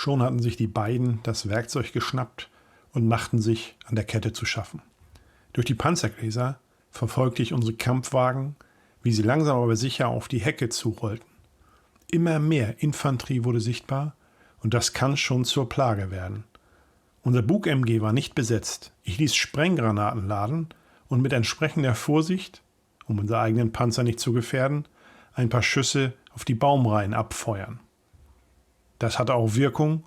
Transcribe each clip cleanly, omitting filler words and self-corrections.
Schon hatten sich die beiden das Werkzeug geschnappt und machten sich an der Kette zu schaffen. Durch die Panzergläser verfolgte ich unsere Kampfwagen, wie sie langsam aber sicher auf die Hecke zurollten. Immer mehr Infanterie wurde sichtbar und das kann schon zur Plage werden. Unser Bug-MG war nicht besetzt. Ich ließ Sprenggranaten laden und mit entsprechender Vorsicht, um unsere eigenen Panzer nicht zu gefährden, ein paar Schüsse auf die Baumreihen abfeuern. Das hatte auch Wirkung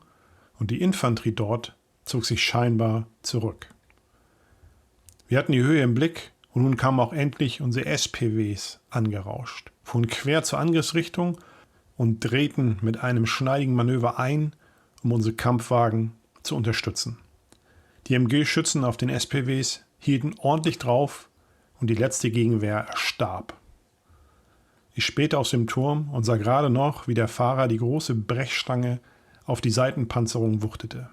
und die Infanterie dort zog sich scheinbar zurück. Wir hatten die Höhe im Blick und nun kamen auch endlich unsere SPWs angerauscht, fuhren quer zur Angriffsrichtung und drehten mit einem schneidigen Manöver ein, um unsere Kampfwagen zu unterstützen. Die MG-Schützen auf den SPWs hielten ordentlich drauf und die letzte Gegenwehr erstarb. Ich spähte aus dem Turm und sah gerade noch, wie der Fahrer die große Brechstange auf die Seitenpanzerung wuchtete.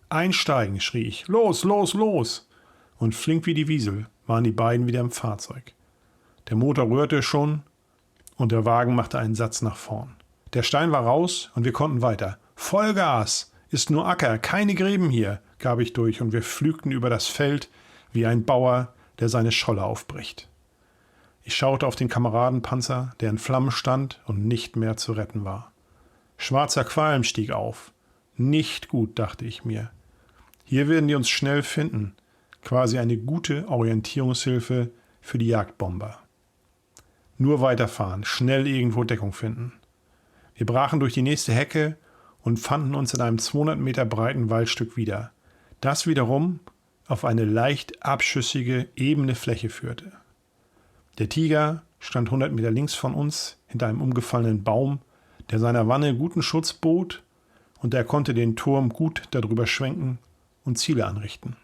»Einsteigen«, schrie ich. »Los, los, los!« Und flink wie die Wiesel waren die beiden wieder im Fahrzeug. Der Motor rührte schon und der Wagen machte einen Satz nach vorn. Der Stein war raus und wir konnten weiter. »Vollgas! Ist nur Acker, keine Gräben hier«, gab ich durch und wir pflügten über das Feld wie ein Bauer, der seine Scholle aufbricht. Ich schaute auf den Kameradenpanzer, der in Flammen stand und nicht mehr zu retten war. Schwarzer Qualm stieg auf. Nicht gut, dachte ich mir. Hier werden die uns schnell finden. Quasi eine gute Orientierungshilfe für die Jagdbomber. Nur weiterfahren, schnell irgendwo Deckung finden. Wir brachen durch die nächste Hecke und fanden uns in einem 200 Meter breiten Waldstück wieder, das wiederum auf eine leicht abschüssige, ebene Fläche führte. Der Tiger stand 100 Meter links von uns hinter einem umgefallenen Baum, der seiner Wanne guten Schutz bot, und er konnte den Turm gut darüber schwenken und Ziele anrichten.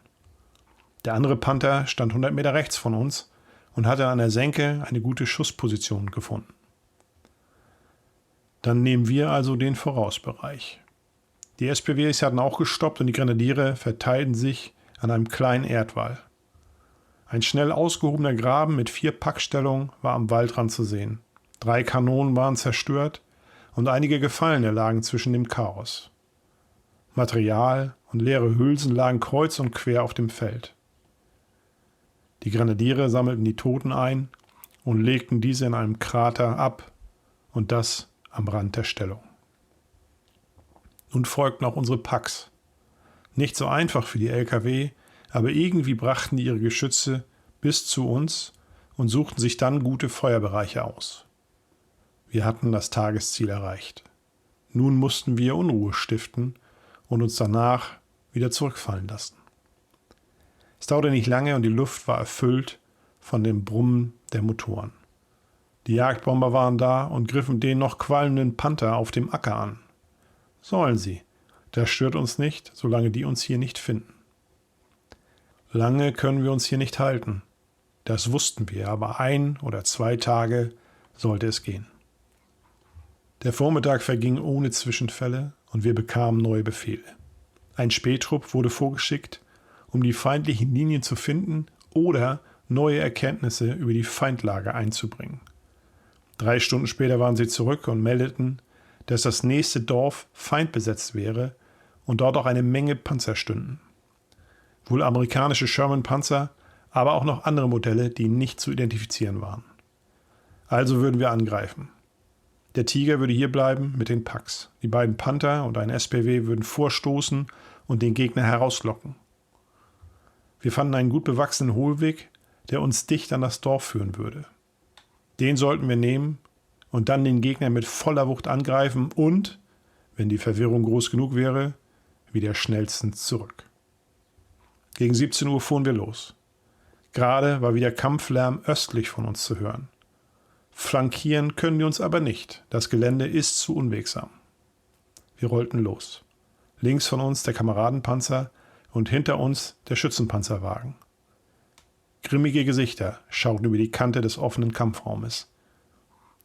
Der andere Panther stand 100 Meter rechts von uns und hatte an der Senke eine gute Schussposition gefunden. Dann nehmen wir also den Vorausbereich. Die SPWs hatten auch gestoppt und die Grenadiere verteilten sich an einem kleinen Erdwall. Ein schnell ausgehobener Graben mit 4 Packstellungen war am Waldrand zu sehen. 3 Kanonen waren zerstört und einige Gefallene lagen zwischen dem Chaos. Material und leere Hülsen lagen kreuz und quer auf dem Feld. Die Grenadiere sammelten die Toten ein und legten diese in einem Krater ab, und das am Rand der Stellung. Nun folgten auch unsere Packs. Nicht so einfach für die LKW, aber irgendwie brachten die ihre Geschütze bis zu uns und suchten sich dann gute Feuerbereiche aus. Wir hatten das Tagesziel erreicht. Nun mussten wir Unruhe stiften und uns danach wieder zurückfallen lassen. Es dauerte nicht lange und die Luft war erfüllt von dem Brummen der Motoren. Die Jagdbomber waren da und griffen den noch qualmenden Panther auf dem Acker an. Sollen sie. Das stört uns nicht, solange die uns hier nicht finden. Lange können wir uns hier nicht halten. Das wussten wir, aber 1 oder 2 Tage sollte es gehen. Der Vormittag verging ohne Zwischenfälle und wir bekamen neue Befehle. Ein Spähtrupp wurde vorgeschickt, um die feindlichen Linien zu finden oder neue Erkenntnisse über die Feindlage einzubringen. 3 Stunden später waren sie zurück und meldeten, dass das nächste Dorf feindbesetzt wäre und dort auch eine Menge Panzer stünden. Wohl amerikanische Sherman-Panzer, aber auch noch andere Modelle, die nicht zu identifizieren waren. Also würden wir angreifen. Der Tiger würde hier bleiben mit den Packs. Die beiden Panther und ein SPW würden vorstoßen und den Gegner herauslocken. Wir fanden einen gut bewachsenen Hohlweg, der uns dicht an das Dorf führen würde. Den sollten wir nehmen und dann den Gegner mit voller Wucht angreifen und, wenn die Verwirrung groß genug wäre, wieder schnellstens zurück. Gegen 17 Uhr fuhren wir los. Gerade war wieder Kampflärm östlich von uns zu hören. Flankieren können wir uns aber nicht. Das Gelände ist zu unwegsam. Wir rollten los. Links von uns der Kameradenpanzer und hinter uns der Schützenpanzerwagen. Grimmige Gesichter schauten über die Kante des offenen Kampfraumes.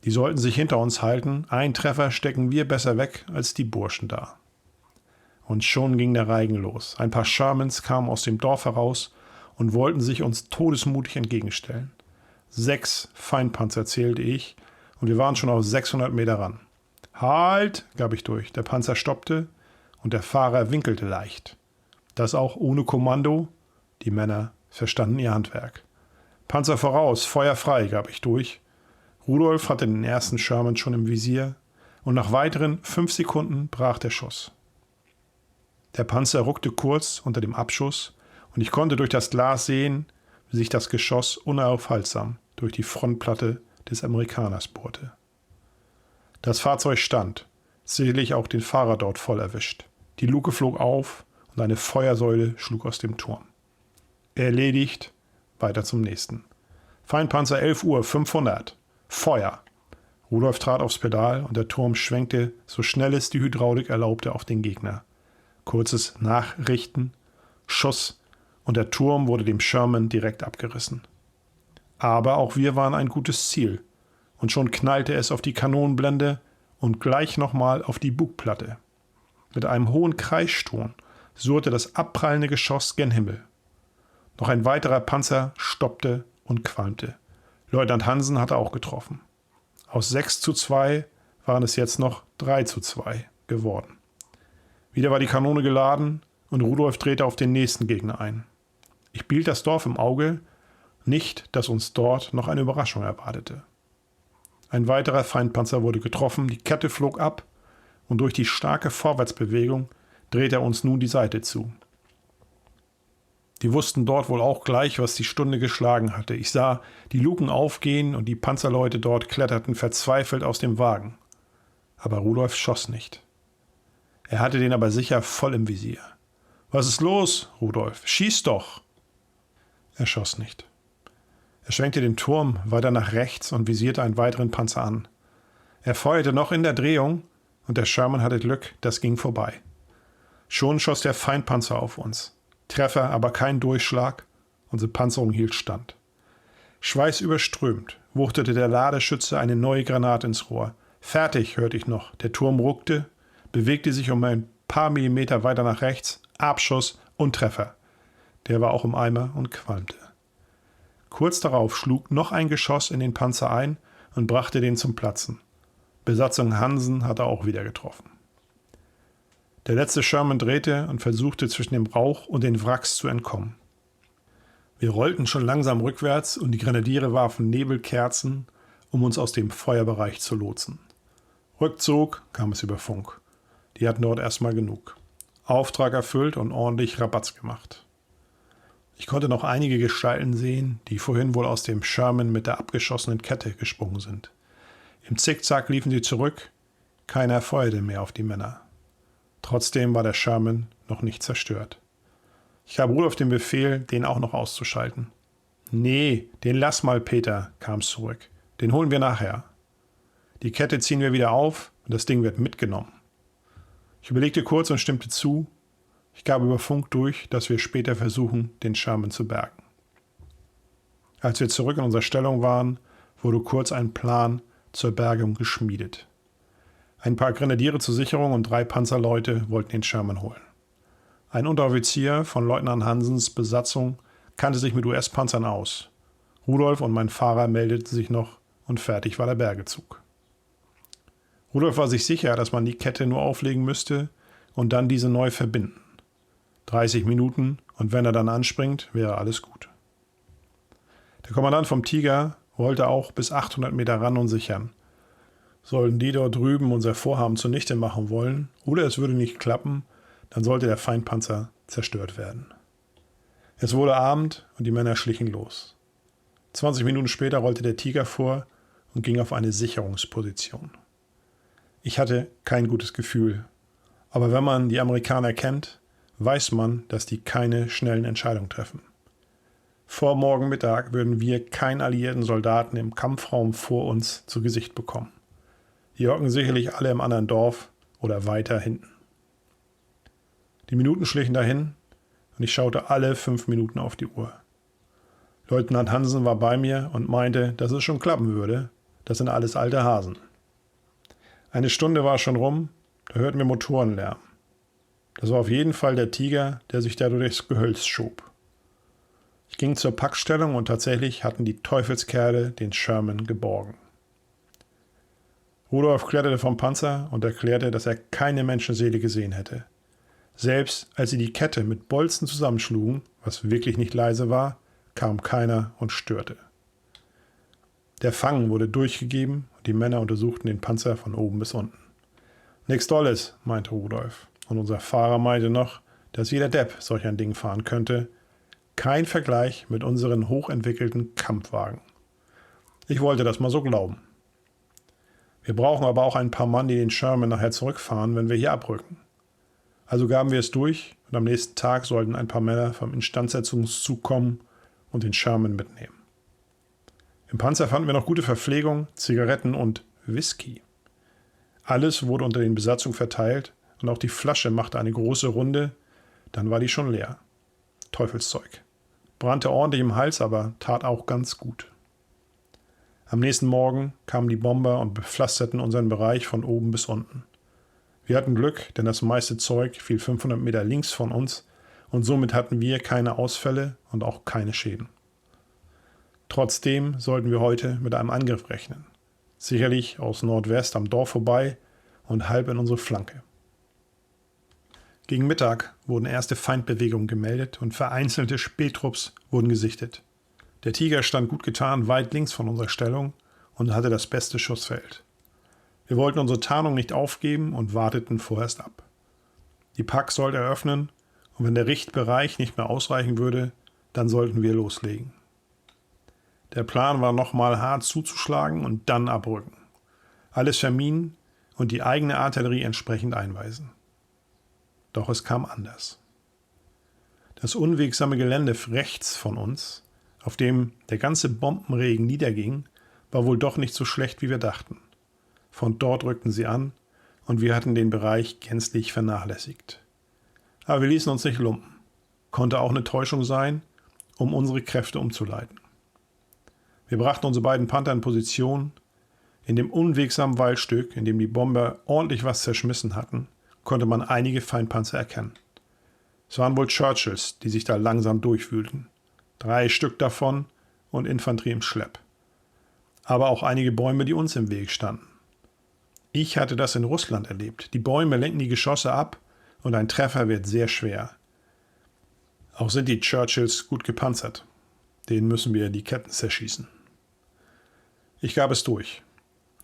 Die sollten sich hinter uns halten. Ein Treffer stecken wir besser weg als die Burschen da. Und schon ging der Reigen los. Ein paar Shermans kamen aus dem Dorf heraus und wollten sich uns todesmutig entgegenstellen. 6 Feindpanzer zählte ich und wir waren schon auf 600 Meter ran. »Halt«, gab ich durch. Der Panzer stoppte und der Fahrer winkelte leicht. Das auch ohne Kommando. Die Männer verstanden ihr Handwerk. Panzer voraus, Feuer frei, gab ich durch. Rudolf hatte den ersten Sherman schon im Visier und nach weiteren 5 Sekunden brach der Schuss. Der Panzer ruckte kurz unter dem Abschuss und ich konnte durch das Glas sehen, wie sich das Geschoss unaufhaltsam durch die Frontplatte des Amerikaners bohrte. Das Fahrzeug stand, sicherlich auch den Fahrer dort voll erwischt. Die Luke flog auf und eine Feuersäule schlug aus dem Turm. Erledigt, weiter zum nächsten. Feindpanzer 11 Uhr, 500. Feuer! Rudolf trat aufs Pedal und der Turm schwenkte, so schnell es die Hydraulik erlaubte, auf den Gegner. Kurzes Nachrichten, Schuss und der Turm wurde dem Sherman direkt abgerissen. Aber auch wir waren ein gutes Ziel und schon knallte es auf die Kanonenblende und gleich nochmal auf die Bugplatte. Mit einem hohen Kreiston surrte das abprallende Geschoss gen Himmel. Noch ein weiterer Panzer stoppte und qualmte. Leutnant Hansen hatte auch getroffen. Aus 6:2 waren es jetzt noch 3:2 geworden. Wieder war die Kanone geladen und Rudolf drehte auf den nächsten Gegner ein. Ich behielt das Dorf im Auge, nicht, dass uns dort noch eine Überraschung erwartete. Ein weiterer Feindpanzer wurde getroffen, die Kette flog ab und durch die starke Vorwärtsbewegung drehte er uns nun die Seite zu. Die wussten dort wohl auch gleich, was die Stunde geschlagen hatte. Ich sah die Luken aufgehen und die Panzerleute dort kletterten verzweifelt aus dem Wagen. Aber Rudolf schoss nicht. Er hatte den aber sicher voll im Visier. »Was ist los, Rudolf? Schieß doch!« Er schoss nicht. Er schwenkte den Turm weiter nach rechts und visierte einen weiteren Panzer an. Er feuerte noch in der Drehung und der Sherman hatte Glück, das ging vorbei. Schon schoss der Feindpanzer auf uns. Treffer, aber kein Durchschlag. Unsere Panzerung hielt stand. Schweißüberströmt wuchtete der Ladeschütze eine neue Granate ins Rohr. Fertig, hörte ich noch. Der Turm ruckte, bewegte sich um ein paar Millimeter weiter nach rechts, Abschuss und Treffer. Der war auch im Eimer und qualmte. Kurz darauf schlug noch ein Geschoss in den Panzer ein und brachte den zum Platzen. Besatzung Hansen hatte auch wieder getroffen. Der letzte Sherman drehte und versuchte zwischen dem Rauch und den Wracks zu entkommen. Wir rollten schon langsam rückwärts und die Grenadiere warfen Nebelkerzen, um uns aus dem Feuerbereich zu lotsen. Rückzug kam es über Funk. Die hatten dort erstmal genug. Auftrag erfüllt und ordentlich Rabatz gemacht. Ich konnte noch einige Gestalten sehen, die vorhin wohl aus dem Sherman mit der abgeschossenen Kette gesprungen sind. Im Zickzack liefen sie zurück, keiner feuerte mehr auf die Männer. Trotzdem war der Sherman noch nicht zerstört. Ich gab Rudolf den Befehl, den auch noch auszuschalten. »Nee, den lass mal, Peter«, kam es zurück. »Den holen wir nachher. Die Kette ziehen wir wieder auf und das Ding wird mitgenommen.« Ich überlegte kurz und stimmte zu. Ich gab über Funk durch, dass wir später versuchen, den Sherman zu bergen. Als wir zurück in unserer Stellung waren, wurde kurz ein Plan zur Bergung geschmiedet. Ein paar Grenadiere zur Sicherung und 3 Panzerleute wollten den Sherman holen. Ein Unteroffizier von Leutnant Hansens Besatzung kannte sich mit US-Panzern aus. Rudolf und mein Fahrer meldeten sich noch und fertig war der Bergezug. Rudolf war sich sicher, dass man die Kette nur auflegen müsste und dann diese neu verbinden. 30 Minuten und wenn er dann anspringt, wäre alles gut. Der Kommandant vom Tiger wollte auch bis 800 Meter ran und sichern. Sollten die dort drüben unser Vorhaben zunichte machen wollen oder es würde nicht klappen, dann sollte der Feindpanzer zerstört werden. Es wurde Abend und die Männer schlichen los. 20 Minuten später rollte der Tiger vor und ging auf eine Sicherungsposition. Ich hatte kein gutes Gefühl, aber wenn man die Amerikaner kennt, weiß man, dass die keine schnellen Entscheidungen treffen. Vor morgen Mittag würden wir keinen alliierten Soldaten im Kampfraum vor uns zu Gesicht bekommen. Die hocken sicherlich alle im anderen Dorf oder weiter hinten. Die Minuten schlichen dahin und ich schaute alle 5 Minuten auf die Uhr. Leutnant Hansen war bei mir und meinte, dass es schon klappen würde. Das sind alles alte Hasen. Eine Stunde war schon rum, da hörten wir Motorenlärm. Das war auf jeden Fall der Tiger, der sich da durchs Gehölz schob. Ich ging zur Packstellung und tatsächlich hatten die Teufelskerle den Sherman geborgen. Rudolf kletterte vom Panzer und erklärte, dass er keine Menschenseele gesehen hätte. Selbst als sie die Kette mit Bolzen zusammenschlugen, was wirklich nicht leise war, kam keiner und störte. Der Fang wurde durchgegeben und die Männer untersuchten den Panzer von oben bis unten. Nix Dolles, meinte Rudolf. Und unser Fahrer meinte noch, dass jeder Depp solch ein Ding fahren könnte. Kein Vergleich mit unseren hochentwickelten Kampfwagen. Ich wollte das mal so glauben. Wir brauchen aber auch ein paar Mann, die den Sherman nachher zurückfahren, wenn wir hier abrücken. Also gaben wir es durch und am nächsten Tag sollten ein paar Männer vom Instandsetzungszug kommen und den Sherman mitnehmen. Im Panzer fanden wir noch gute Verpflegung, Zigaretten und Whisky. Alles wurde unter den Besatzungen verteilt und auch die Flasche machte eine große Runde, dann war die schon leer. Teufelszeug. Brannte ordentlich im Hals, aber tat auch ganz gut. Am nächsten Morgen kamen die Bomber und bepflasterten unseren Bereich von oben bis unten. Wir hatten Glück, denn das meiste Zeug fiel 500 Meter links von uns und somit hatten wir keine Ausfälle und auch keine Schäden. Trotzdem sollten wir heute mit einem Angriff rechnen. Sicherlich aus Nordwest am Dorf vorbei und halb in unsere Flanke. Gegen Mittag wurden erste Feindbewegungen gemeldet und vereinzelte Spähtrupps wurden gesichtet. Der Tiger stand gut getan weit links von unserer Stellung und hatte das beste Schussfeld. Wir wollten unsere Tarnung nicht aufgeben und warteten vorerst ab. Die Pack sollte eröffnen und wenn der Richtbereich nicht mehr ausreichen würde, dann sollten wir loslegen. Der Plan war nochmal hart zuzuschlagen und dann abrücken. Alles verminen und die eigene Artillerie entsprechend einweisen. Doch es kam anders. Das unwegsame Gelände rechts von uns, auf dem der ganze Bombenregen niederging, war wohl doch nicht so schlecht, wie wir dachten. Von dort rückten sie an und wir hatten den Bereich gänzlich vernachlässigt. Aber wir ließen uns nicht lumpen. Konnte auch eine Täuschung sein, um unsere Kräfte umzuleiten. Wir brachten unsere beiden Panther in Position. In dem unwegsamen Waldstück, in dem die Bomber ordentlich was zerschmissen hatten, konnte man einige Feindpanzer erkennen. Es waren wohl Churchills, die sich da langsam durchwühlten. 3 Stück davon und Infanterie im Schlepp. Aber auch einige Bäume, die uns im Weg standen. Ich hatte das in Russland erlebt. Die Bäume lenken die Geschosse ab und ein Treffer wird sehr schwer. Auch sind die Churchills gut gepanzert. Denen müssen wir die Ketten zerschießen. Ich gab es durch.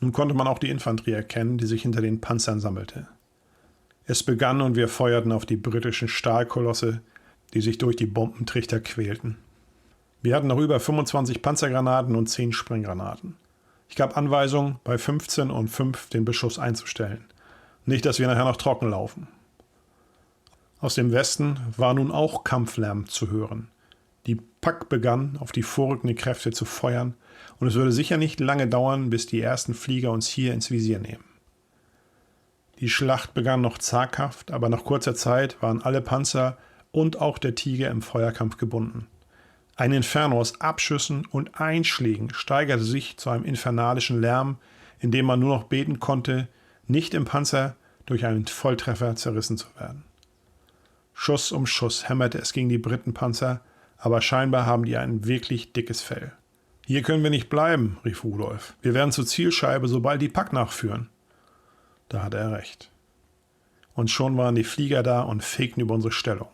Nun konnte man auch die Infanterie erkennen, die sich hinter den Panzern sammelte. Es begann und wir feuerten auf die britischen Stahlkolosse, die sich durch die Bombentrichter quälten. Wir hatten noch über 25 Panzergranaten und 10 Sprenggranaten. Ich gab Anweisung, bei 15 und 5 den Beschuss einzustellen. Nicht, dass wir nachher noch trocken laufen. Aus dem Westen war nun auch Kampflärm zu hören. Die Pack begann, auf die vorrückenden Kräfte zu feuern und es würde sicher nicht lange dauern, bis die ersten Flieger uns hier ins Visier nehmen. Die Schlacht begann noch zaghaft, aber nach kurzer Zeit waren alle Panzer und auch der Tiger im Feuerkampf gebunden. Ein Inferno aus Abschüssen und Einschlägen steigerte sich zu einem infernalischen Lärm, in dem man nur noch beten konnte, nicht im Panzer durch einen Volltreffer zerrissen zu werden. Schuss um Schuss hämmerte es gegen die Britenpanzer, aber scheinbar haben die ein wirklich dickes Fell. »Hier können wir nicht bleiben«, rief Rudolf. »Wir werden zur Zielscheibe, sobald die Pack nachführen.« Da hatte er recht. Und schon waren die Flieger da und fegten über unsere Stellung.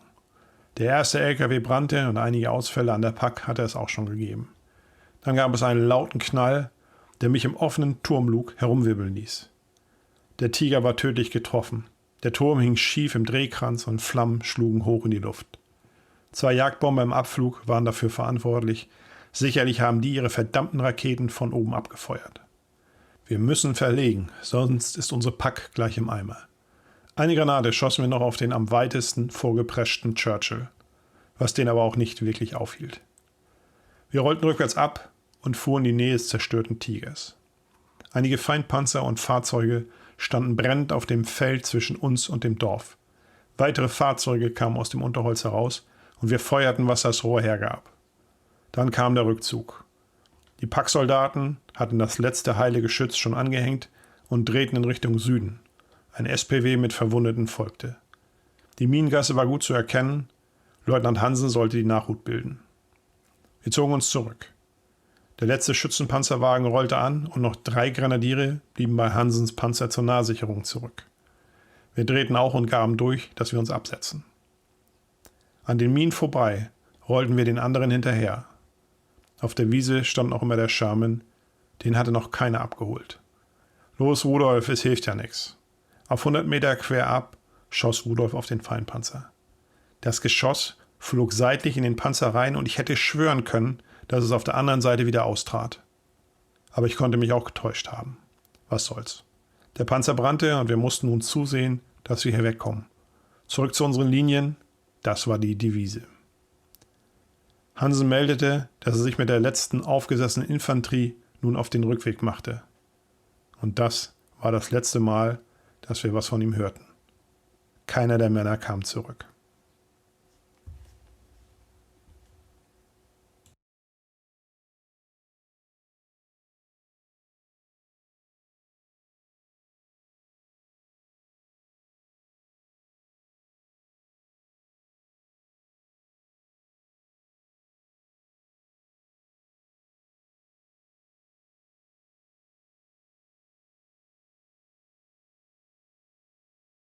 Der erste LKW brannte und einige Ausfälle an der Pack hatte es auch schon gegeben. Dann gab es einen lauten Knall, der mich im offenen Turmlug herumwirbeln ließ. Der Tiger war tödlich getroffen. Der Turm hing schief im Drehkranz und Flammen schlugen hoch in die Luft. 2 Jagdbomber im Abflug waren dafür verantwortlich. Sicherlich haben die ihre verdammten Raketen von oben abgefeuert. Wir müssen verlegen, sonst ist unsere Pack gleich im Eimer. Eine Granate schossen wir noch auf den am weitesten vorgepreschten Churchill, was den aber auch nicht wirklich aufhielt. Wir rollten rückwärts ab und fuhren in die Nähe des zerstörten Tigers. Einige Feindpanzer und Fahrzeuge standen brennend auf dem Feld zwischen uns und dem Dorf. Weitere Fahrzeuge kamen aus dem Unterholz heraus und wir feuerten, was das Rohr hergab. Dann kam der Rückzug. Die Packsoldaten hatten das letzte heile Geschütz schon angehängt und drehten in Richtung Süden. Ein SPW mit Verwundeten folgte. Die Minengasse war gut zu erkennen. Leutnant Hansen sollte die Nachhut bilden. Wir zogen uns zurück. Der letzte Schützenpanzerwagen rollte an und noch 3 Grenadiere blieben bei Hansens Panzer zur Nahsicherung zurück. Wir drehten auch und gaben durch, dass wir uns absetzen. An den Minen vorbei rollten wir den anderen hinterher. Auf der Wiese stand noch immer der Sherman, den hatte noch keiner abgeholt. Los, Rudolf, es hilft ja nichts. Auf 100 Meter quer ab schoss Rudolf auf den Feindpanzer. Das Geschoss flog seitlich in den Panzer rein und ich hätte schwören können, dass es auf der anderen Seite wieder austrat. Aber ich konnte mich auch getäuscht haben. Was soll's. Der Panzer brannte und wir mussten nun zusehen, dass wir hier wegkommen. Zurück zu unseren Linien, das war die Devise. Hansen meldete, dass er sich mit der letzten aufgesessenen Infanterie nun auf den Rückweg machte. Und das war das letzte Mal, dass wir was von ihm hörten. Keiner der Männer kam zurück.